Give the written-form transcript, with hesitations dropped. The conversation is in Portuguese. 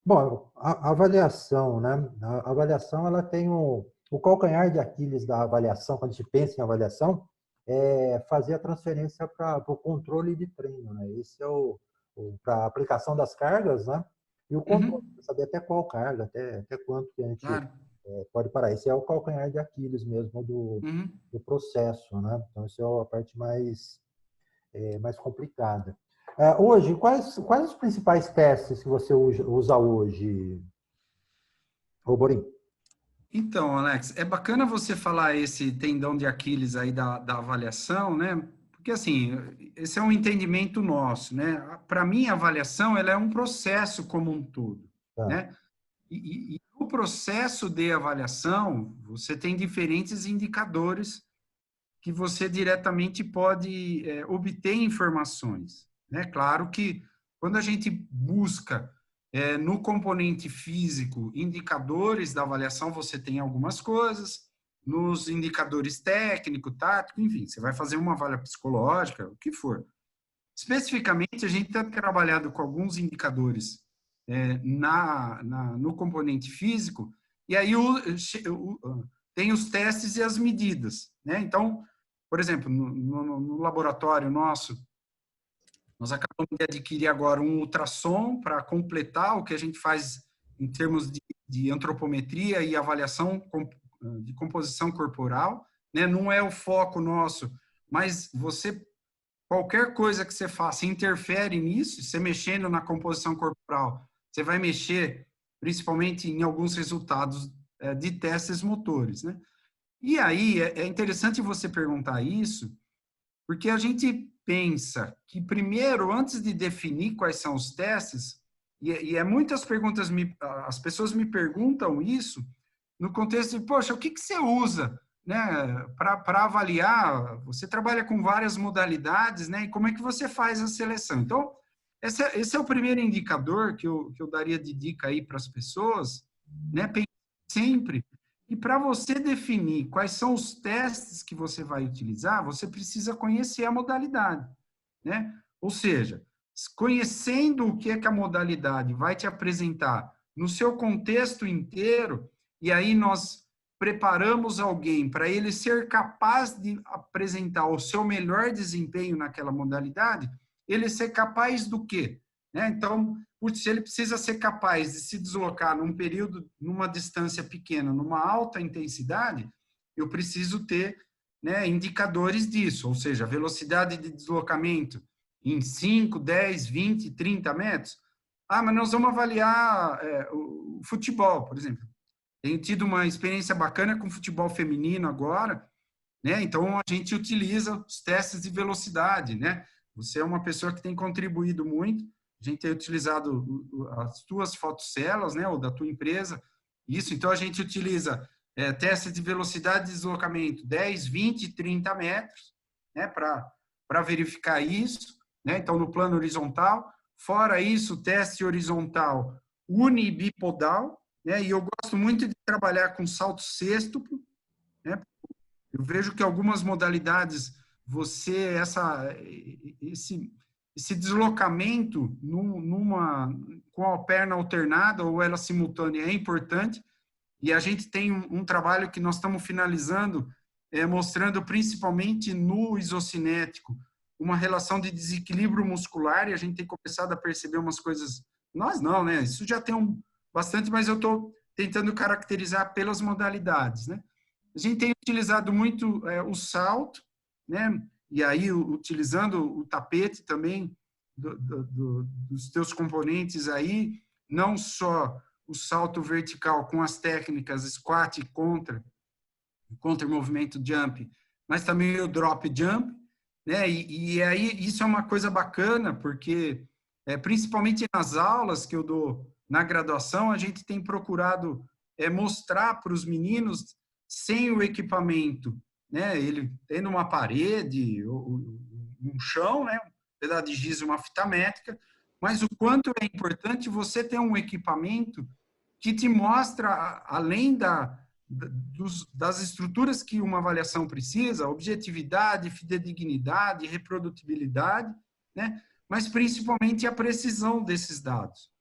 Bom, a avaliação, né? A avaliação, ela tem o calcanhar de Aquiles da avaliação, quando a gente pensa em avaliação, é fazer a transferência para o controle de treino, né? Esse é para a aplicação das cargas, né? E o controle, Uhum, saber até qual carga, até quanto que a gente claro. pode parar. Esse é o calcanhar de Aquiles mesmo Uhum. do processo, né? Então, essa é a parte mais complicada. Hoje, quais os principais testes que você usa hoje, Roborim? Então, Alex, é bacana você falar esse tendão de Aquiles aí da avaliação, né? Porque, assim, esse é um entendimento nosso, né? Para mim, a avaliação, ela é um processo como um todo, Tá, né? E no processo de avaliação, você tem diferentes indicadores que você diretamente pode obter informações, né? Claro que quando a gente busca no componente físico indicadores da avaliação, você tem algumas coisas, nos indicadores técnico, tático, enfim, você vai fazer uma avaliação psicológica, o que for. Especificamente, a gente tem trabalhado com alguns indicadores no componente físico, e aí tem os testes e as medidas, né? Então, por exemplo, no laboratório nosso, nós acabamos de adquirir agora um ultrassom para completar o que a gente faz em termos de antropometria e avaliação de composição corporal, né? Não é o foco nosso, mas qualquer coisa que você faça interfere nisso, você mexendo na composição corporal, você vai mexer principalmente em alguns resultados de testes motores, né? E aí é interessante você perguntar isso, porque a gente pensa que primeiro, antes de definir quais são os testes, muitas perguntas, as pessoas me perguntam isso no contexto de, poxa, o que você usa, né, para avaliar? Você trabalha com várias modalidades, né, e como é que você faz a seleção? Então, esse é o primeiro indicador que eu daria de dica aí para as pessoas, né, pense sempre. E para você definir quais são os testes que você vai utilizar, você precisa conhecer a modalidade, né? Ou seja, conhecendo o que é que a modalidade vai te apresentar no seu contexto inteiro, e aí nós preparamos alguém para ele ser capaz de apresentar o seu melhor desempenho naquela modalidade, ele ser capaz do quê? Né? Então, se ele precisa ser capaz de se deslocar num período, numa distância pequena, numa alta intensidade, eu preciso ter, né, indicadores disso, ou seja, velocidade de deslocamento em 5, 10, 20, 30 metros. Ah, mas nós vamos avaliar o futebol, por exemplo. Tenho tido uma experiência bacana com futebol feminino agora, né? Então a gente utiliza os testes de velocidade, né? Você é uma pessoa que tem contribuído muito. A gente tem utilizado as tuas fotocélulas, né? Ou da tua empresa. Isso. Então a gente utiliza testes de velocidade de deslocamento 10, 20, 30 metros, né? Para verificar isso, né? Então no plano horizontal. Fora isso, teste horizontal unibipodal, né? E eu gosto muito de trabalhar com salto sextuplo, né? Eu vejo que algumas modalidades, esse, esse deslocamento com a perna alternada ou ela simultânea é importante, e a gente tem um trabalho que nós estamos finalizando, mostrando principalmente no isocinético uma relação de desequilíbrio muscular, e a gente tem começado a perceber umas coisas, nós não, né? Isso já tem bastante, mas eu estou tentando caracterizar pelas modalidades, né? A gente tem utilizado muito o salto, né? E aí utilizando o tapete também dos teus componentes aí, não só o salto vertical com as técnicas squat e contra movimento jump, mas também o drop jump, né? E aí isso é uma coisa bacana, porque principalmente nas aulas que eu dou na graduação, a gente tem procurado mostrar para os meninos sem o equipamento, né? Ele tendo uma parede, um chão, né? Um pedaço de giz e uma fita métrica, mas o quanto é importante você ter um equipamento que te mostra, além das estruturas que uma avaliação precisa, objetividade, fidedignidade, reprodutibilidade, né? Mas principalmente a precisão desses dados.